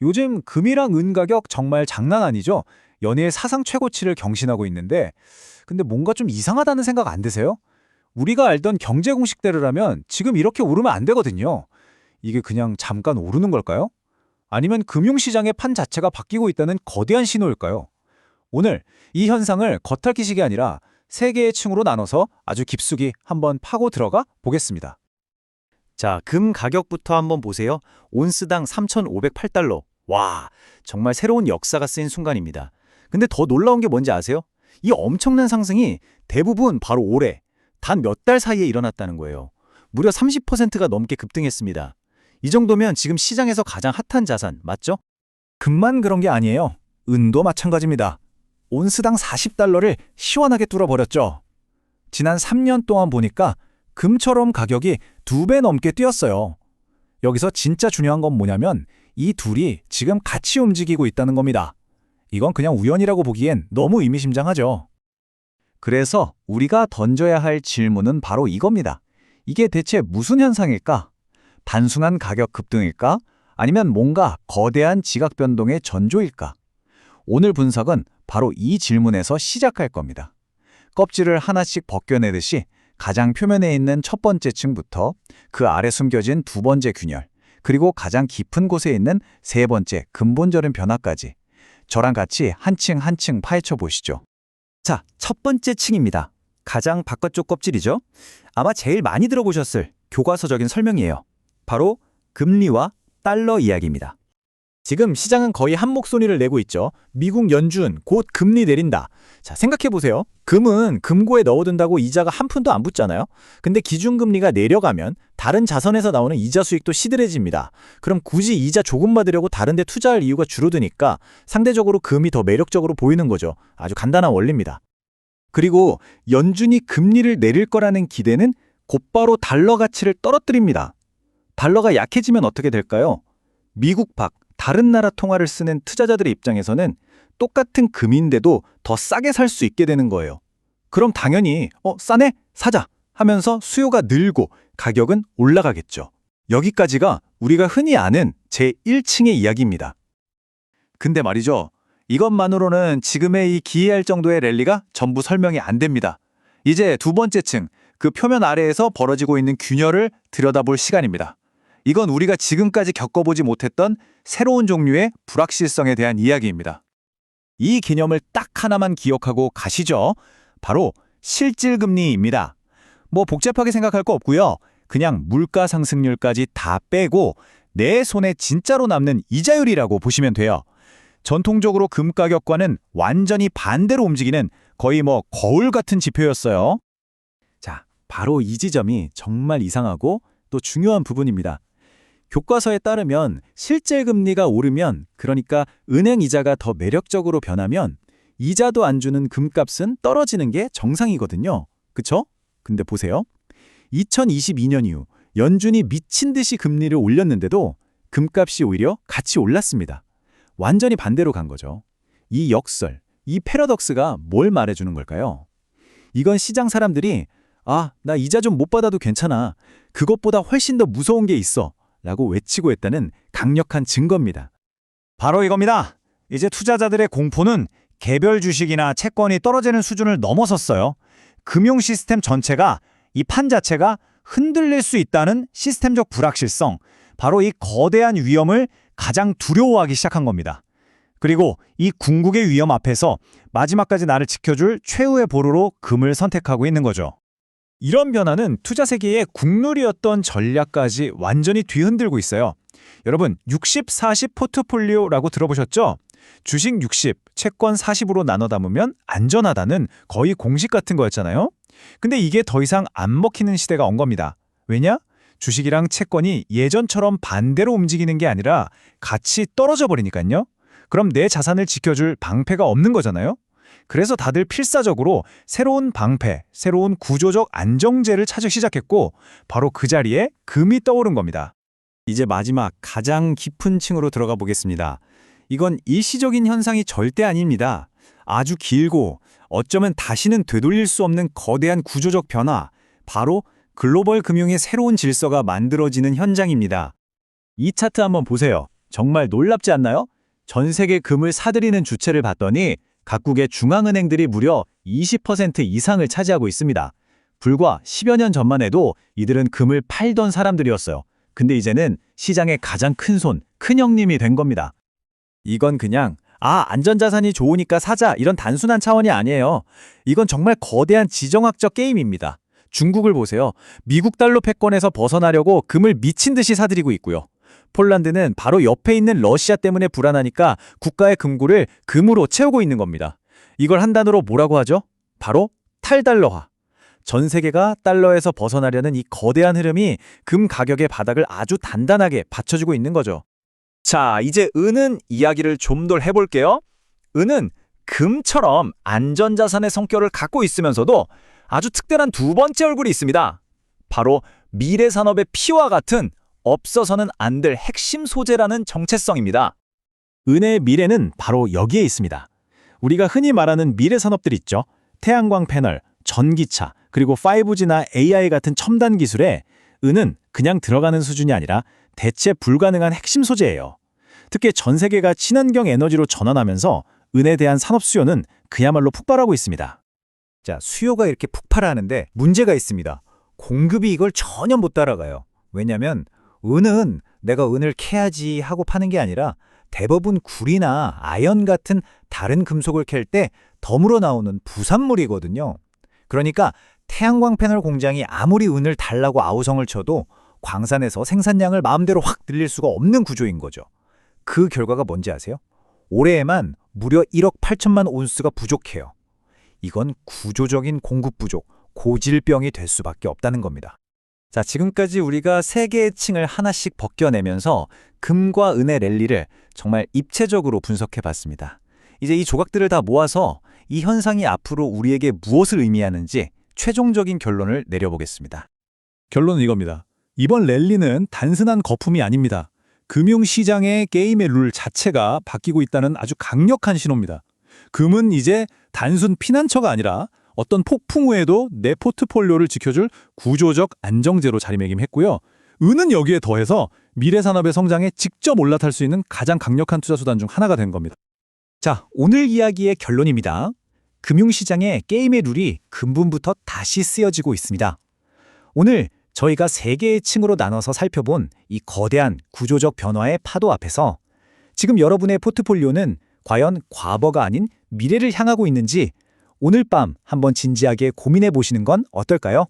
요즘 금이랑 은 가격 정말 장난 아니죠? 연일 사상 최고치를 경신하고 있는데, 근데 뭔가 좀 이상하다는 생각 안 드세요? 우리가 알던 경제 공식대로라면 지금 이렇게 오르면 안 되거든요. 이게 그냥 잠깐 오르는 걸까요? 아니면 금융시장의 판 자체가 바뀌고 있다는 거대한 신호일까요? 오늘 이 현상을 겉핥기식이 아니라 세 개의 층으로 나눠서 아주 깊숙이 한번 파고 들어가 보겠습니다. 자, 금 가격부터 한번 보세요. 온스당 3,508달러. 와, 정말 새로운 역사가 쓰인 순간입니다. 근데 더 놀라운 게 뭔지 아세요? 이 엄청난 상승이 대부분 바로 올해 단 몇 달 사이에 일어났다는 거예요. 무려 30%가 넘게 급등했습니다. 이 정도면 지금 시장에서 가장 핫한 자산, 맞죠? 금만 그런 게 아니에요. 은도 마찬가지입니다. 온스당 40달러를 시원하게 뚫어버렸죠. 지난 3년 동안 보니까 금처럼 가격이 2배 넘게 뛰었어요. 여기서 진짜 중요한 건 뭐냐면 이 둘이 지금 같이 움직이고 있다는 겁니다. 이건 그냥 우연이라고 보기엔 너무 의미심장하죠. 그래서 우리가 던져야 할 질문은 바로 이겁니다. 이게 대체 무슨 현상일까? 단순한 가격 급등일까? 아니면 뭔가 거대한 지각 변동의 전조일까? 오늘 분석은 바로 이 질문에서 시작할 겁니다. 껍질을 하나씩 벗겨내듯이 가장 표면에 있는 첫 번째 층부터 그 아래 숨겨진 두 번째 균열, 그리고 가장 깊은 곳에 있는 세 번째 근본적인 변화까지 저랑 같이 한 층 한 층 파헤쳐 보시죠. 자, 첫 번째 층입니다. 가장 바깥쪽 껍질이죠. 아마 제일 많이 들어보셨을 교과서적인 설명이에요. 바로 금리와 달러 이야기입니다. 지금 시장은 거의 한 목소리를 내고 있죠. 미국 연준 곧 금리 내린다. 자, 생각해보세요. 금은 금고에 넣어둔다고 이자가 한 푼도 안 붙잖아요. 근데 기준금리가 내려가면 다른 자선에서 나오는 이자 수익도 시들해집니다. 그럼 굳이 이자 조금 받으려고 다른 데 투자할 이유가 줄어드니까 상대적으로 금이 더 매력적으로 보이는 거죠. 아주 간단한 원리입니다. 그리고 연준이 금리를 내릴 거라는 기대는 곧바로 달러 가치를 떨어뜨립니다. 달러가 약해지면 어떻게 될까요? 미국 밖 다른 나라 통화를 쓰는 투자자들의 입장에서는 똑같은 금인데도 더 싸게 살 수 있게 되는 거예요. 그럼 당연히 싸네? 사자! 하면서 수요가 늘고 가격은 올라가겠죠. 여기까지가 우리가 흔히 아는 제1층의 이야기입니다. 근데 말이죠. 이것만으로는 지금의 이 기이할 정도의 랠리가 전부 설명이 안 됩니다. 이제 두 번째 층, 그 표면 아래에서 벌어지고 있는 균열을 들여다볼 시간입니다. 이건 우리가 지금까지 겪어보지 못했던 새로운 종류의 불확실성에 대한 이야기입니다. 이 개념을 딱 하나만 기억하고 가시죠. 바로 실질금리입니다. 뭐 복잡하게 생각할 거 없고요. 그냥 물가 상승률까지 다 빼고 내 손에 진짜로 남는 이자율이라고 보시면 돼요. 전통적으로 금 가격과는 완전히 반대로 움직이는 거의 거울 같은 지표였어요. 자, 바로 이 지점이 정말 이상하고 또 중요한 부분입니다. 교과서에 따르면 실제 금리가 오르면, 그러니까 은행 이자가 더 매력적으로 변하면 이자도 안 주는 금값은 떨어지는 게 정상이거든요. 그쵸? 근데 보세요. 2022년 이후 연준이 미친 듯이 금리를 올렸는데도 금값이 오히려 같이 올랐습니다. 완전히 반대로 간 거죠. 이 역설, 이 패러독스가 뭘 말해주는 걸까요? 이건 시장 사람들이 나 이자 좀 못 받아도 괜찮아. 그것보다 훨씬 더 무서운 게 있어. 라고 외치고 했다는 강력한 증거입니다. 바로 이겁니다. 이제 투자자들의 공포는 개별 주식이나 채권이 떨어지는 수준을 넘어섰어요. 금융 시스템 전체가, 이 판 자체가 흔들릴 수 있다는 시스템적 불확실성, 바로 이 거대한 위험을 가장 두려워하기 시작한 겁니다. 그리고 이 궁극의 위험 앞에서 마지막까지 나를 지켜줄 최후의 보루로 금을 선택하고 있는 거죠. 이런 변화는 투자 세계의 국룰이었던 전략까지 완전히 뒤흔들고 있어요. 여러분, 60-40 포트폴리오라고 들어보셨죠? 주식 60, 채권 40으로 나눠 담으면 안전하다는 거의 공식 같은 거였잖아요. 근데 이게 더 이상 안 먹히는 시대가 온 겁니다. 왜냐? 주식이랑 채권이 예전처럼 반대로 움직이는 게 아니라 같이 떨어져 버리니까요. 그럼 내 자산을 지켜줄 방패가 없는 거잖아요. 그래서 다들 필사적으로 새로운 방패, 새로운 구조적 안정제를 찾기 시작했고 바로 그 자리에 금이 떠오른 겁니다. 이제 마지막 가장 깊은 층으로 들어가 보겠습니다. 이건 일시적인 현상이 절대 아닙니다. 아주 길고 어쩌면 다시는 되돌릴 수 없는 거대한 구조적 변화, 바로 글로벌 금융의 새로운 질서가 만들어지는 현장입니다. 이 차트 한번 보세요. 정말 놀랍지 않나요? 전 세계 금을 사들이는 주체를 봤더니 각국의 중앙은행들이 무려 20% 이상을 차지하고 있습니다. 불과 10여 년 전만 해도 이들은 금을 팔던 사람들이었어요. 근데 이제는 시장의 가장 큰 손, 큰 형님이 된 겁니다. 이건 그냥 안전자산이 좋으니까 사자 이런 단순한 차원이 아니에요. 이건 정말 거대한 지정학적 게임입니다. 중국을 보세요. 미국 달러 패권에서 벗어나려고 금을 미친 듯이 사들이고 있고요. 폴란드는 바로 옆에 있는 러시아 때문에 불안하니까 국가의 금고를 금으로 채우고 있는 겁니다. 이걸 한 단어로 뭐라고 하죠? 바로 탈달러화. 전 세계가 달러에서 벗어나려는 이 거대한 흐름이 금 가격의 바닥을 아주 단단하게 받쳐주고 있는 거죠. 자, 이제 은은 이야기를 좀 더 해볼게요. 은은 금처럼 안전자산의 성격을 갖고 있으면서도 아주 특별한 두 번째 얼굴이 있습니다. 바로 미래 산업의 피와 같은 없어서는 안 될 핵심 소재라는 정체성입니다. 은의 미래는 바로 여기에 있습니다. 우리가 흔히 말하는 미래 산업들 있죠. 태양광 패널, 전기차, 그리고 5G나 AI 같은 첨단 기술에 은은 그냥 들어가는 수준이 아니라 대체 불가능한 핵심 소재예요. 특히 전 세계가 친환경 에너지로 전환하면서 은에 대한 산업 수요는 그야말로 폭발하고 있습니다. 자, 수요가 이렇게 폭발하는데 문제가 있습니다. 공급이 이걸 전혀 못 따라가요. 왜냐면 은은 내가 은을 캐야지 하고 파는 게 아니라 대부분 구리나 아연 같은 다른 금속을 캘 때 덤으로 나오는 부산물이거든요. 그러니까 태양광 패널 공장이 아무리 은을 달라고 아우성을 쳐도 광산에서 생산량을 마음대로 확 늘릴 수가 없는 구조인 거죠. 그 결과가 뭔지 아세요? 올해에만 무려 1억 8천만 온스가 부족해요. 이건 구조적인 공급 부족, 고질병이 될 수밖에 없다는 겁니다. 자, 지금까지 우리가 세 개의 층을 하나씩 벗겨내면서 금과 은의 랠리를 정말 입체적으로 분석해 봤습니다. 이제 이 조각들을 다 모아서 이 현상이 앞으로 우리에게 무엇을 의미하는지 최종적인 결론을 내려보겠습니다. 결론은 이겁니다. 이번 랠리는 단순한 거품이 아닙니다. 금융시장의 게임의 룰 자체가 바뀌고 있다는 아주 강력한 신호입니다. 금은 이제 단순 피난처가 아니라 어떤 폭풍 후에도 내 포트폴리오를 지켜줄 구조적 안정제로 자리매김했고요. 은은 여기에 더해서 미래 산업의 성장에 직접 올라탈 수 있는 가장 강력한 투자 수단 중 하나가 된 겁니다. 자, 오늘 이야기의 결론입니다. 금융시장의 게임의 룰이 근본부터 다시 쓰여지고 있습니다. 오늘 저희가 세 개의 층으로 나눠서 살펴본 이 거대한 구조적 변화의 파도 앞에서 지금 여러분의 포트폴리오는 과연 과거가 아닌 미래를 향하고 있는지 오늘 밤 한번 진지하게 고민해 보시는 건 어떨까요?